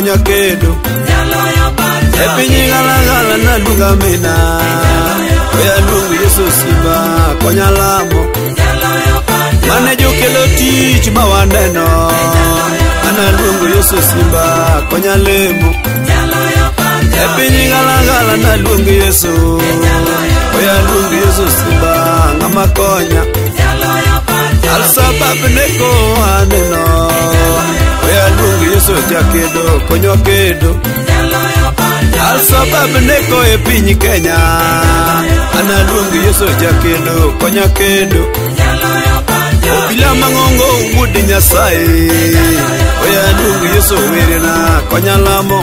konya kedo e piny galagala na luonga mina oya luongo Yesu Simba konya lamo mane jokelo tich ma waneno ana luongo Yesu Simba konya lemo e piny galagala na luongo Yesu oya luongo Yesu Simba ng'ama konya Al-Sabab neko aneno oya luongo Yesu jakedo konyo kedo Al-Sabab neko e piny Kenya ana luongo Yesu jakedo konya kedo obila mang'ongo wuod Nyasaye oya luongo Yesu werena konya lamo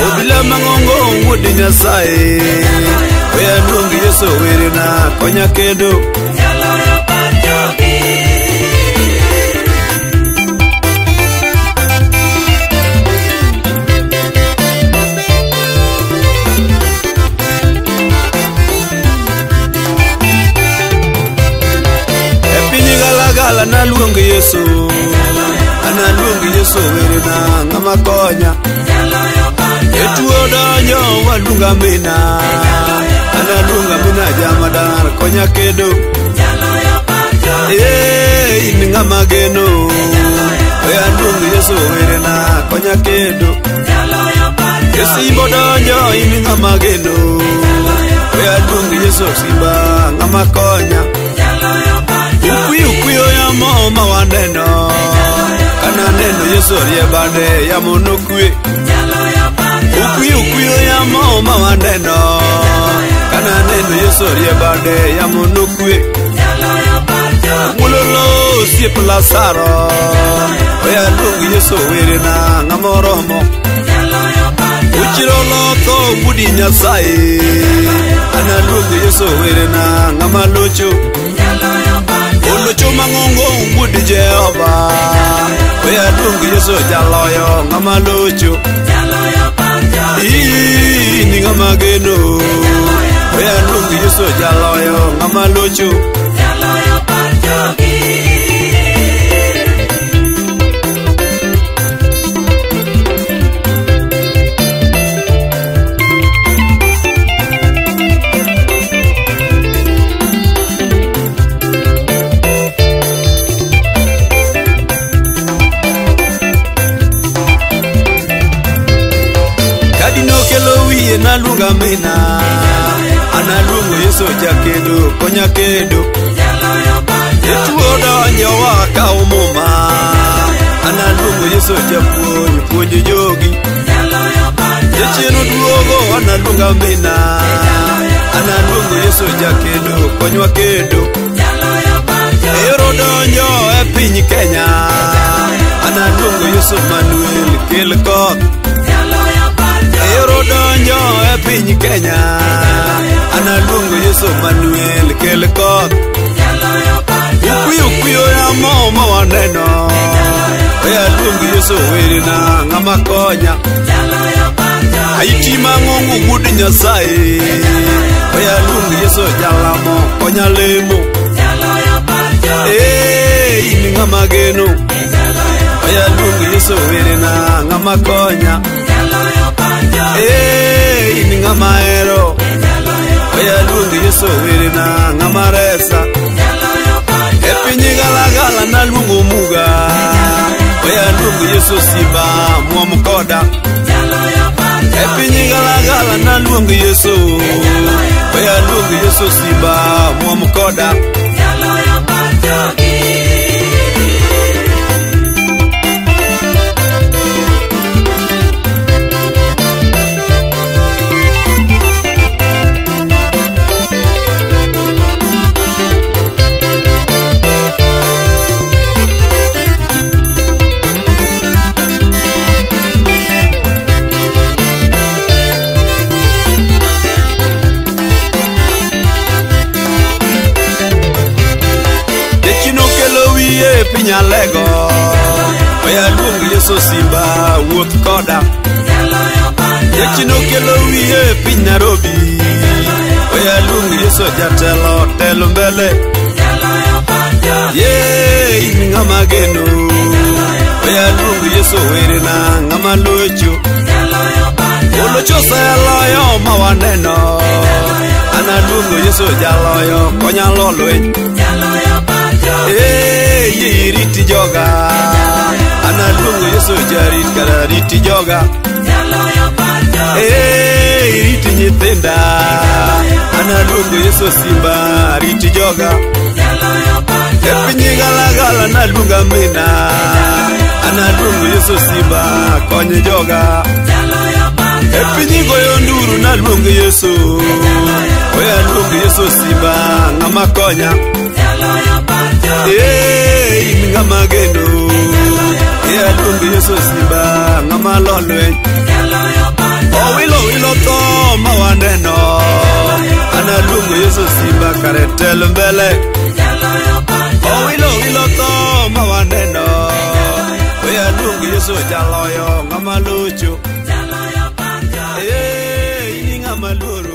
obila mang'ongo wuod Nyasaye oya luongo Yesu werena konya kedo na luongo Yesu ana luongo Yesu werena ng'ama konya etuo donjo waluonga mina ana luonga mina jamadar konya kedo in ng'ama geno oya luongo Yesu werena konya kedo Simba donjo in ng'ama geno oya luongo Yesu Simba ng'ama konya Ukuyo ya mama waneno kana neno Yesu riebade ya monokwe Ukuyo ya mama waneno kana neno Yesu riebade ya monokwe Mulolo siep Lazaro oya luongo Yesu werena ng'amoromo Uchiro loko budi Nyasaye ana luongo Yesu werena ng'ama locho Olocho mang'ongo wuod Jehova oya luongo Yesu jaloyo ng'ama locho ni ng'ama geno oya luongo Yesu jaloyo ng'ama locho na luonga mina ana luongo Yesu jakedo konya kedo etuo donjo waka umuma ana luongo Yesu japuonj puonj jogi echieno duogo ana luonga mina ana luongo Yesu jakedo konywa kedo ero donjo e piny Kenya ana luongo Yesu Manuel kel koth ero donjo e piny Kenya ana luongo Yesu Manuel kel koth ukuyo ya mama waneno oya luongo Yesu werena ng'ama konya Aiti mang'ongo wuod Nyasaye oya luongo Yesu jalamo konya lemo in ng'ama geno oya luongo Yesu werena ng'ama konya in ng'ama hero oya luongo Yesu werena ng'ama resa e piny galagala na luongo Muga oya luongo Yesu Simba muom koda e piny galagala na luongo Yesu oya luongo Yesu Simba muom koda pinya lego oya luongo Yesu Simba wuoth koda yechino kelo wiye piny Nairobi oya luongo Yesu jatelo telo mbele in ng'ama geno oya luongo Yesu werena ng'ama locho. Olocho seloyo mawaneno. Analuongo Yesu jaloyo konyalo lweny. Riti joga. Analuongo Yesu jarit kara riti joga. Riti nyithinda. Analuongo Yesu simba riti joga. Epinyi galagala naluonga mina. Analuongo Yesu simba konyo joga. Epinyi goyo nduru naluongo Yesu. Oya luongo Yesu simba ng'ama konya. In ng'ama geno. Oya luongo Yesu simba ng'ama lolweny. Wilo to mawaneno. Analuongo Yesu simba kare telo mbele. Wilo to mawaneno. Oya luongo Yesu jaloyo ng'ama locho. In ng'ama luoro.